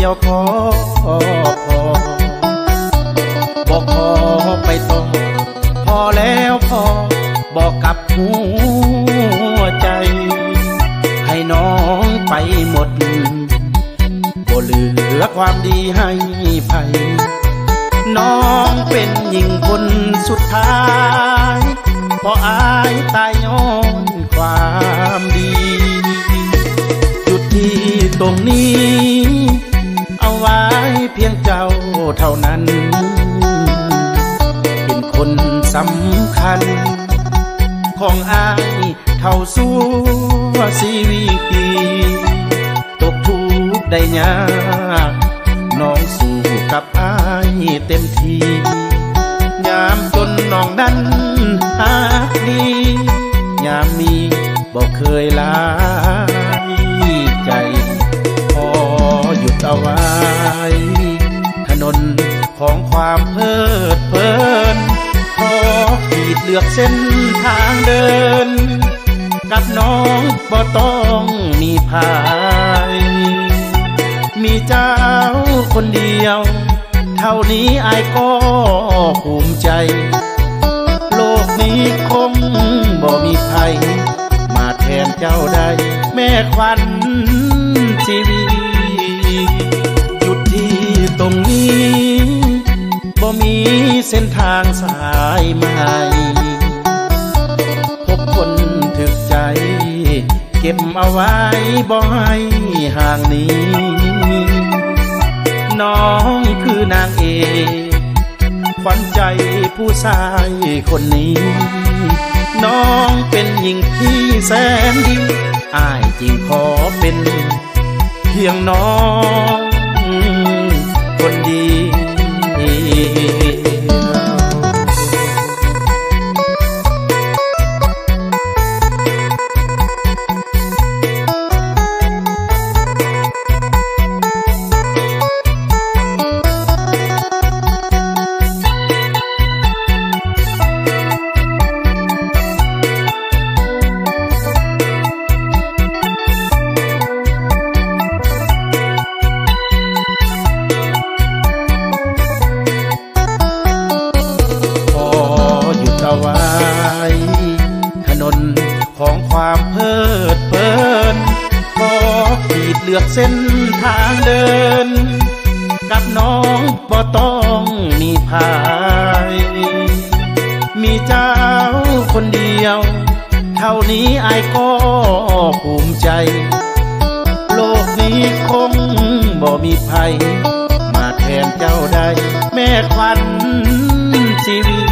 ยวพอบอกขอไปต่อพอแล้วพอบอกกับหัวใจให้น้องไปหมดบ่เหลือความดีให้ไผน้องเป็นหญิงคนสุดท้ายเพราะอายตายย้อนความดีหยุดที่ตรงนี้เอาไว้เพียงเจ้าเท่านั้นเป็นคนสำคัญของอายเท่าสู้ชีวิตตกทุกข์ได้ยากน้องสู้กับอายเต็มที่ยามจนน้องนั้นหากดียามมีบอกเคยลายใจพอหยุดเอาไว้ถนนของความเพลิดเพลินพอขีดเลือกเส้นทางเดินกับน้องบ่ต้องมีภายมีเจ้าคนเดียวเท่านี้อายก็ภูมิใจโลกนี้คงบ่มีใครมาแทนเจ้าได้แม่ขวัญชีวิตหยุดที่ตรงนี้บ่มีเส้นทางสายใหม่พบคนถึกใจเก็บเอาไว้บ่ให้ห่างนี้น้องคือนางเอกขวัญใจผู้ชายคนนี้น้องเป็นหญิงที่แสนดีอ้ายจริงขอเป็นเพียงน้องคนดีเอาไว้ถนนของความเพลิดเพลินขอขีดเลือกเส้นทางเดินกับน้องบ่ต้องมีภายมีเจ้าคนเดียวเท่านี้อายก็ภูมิใจโลกนี้คงบ่มีใครมาแทนเจ้าได้แม่ขวัญชีวิต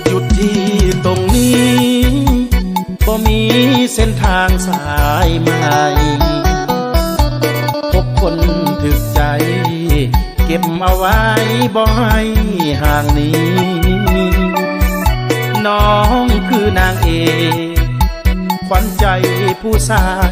หยุดที่ตรงนี้บ่มีเส้นทางสายใหม่พบคนถึกใจเก็บเอาไว้บ่ให้ห่างนี้น้องคือนางเอกขวัญใจผู้ชาย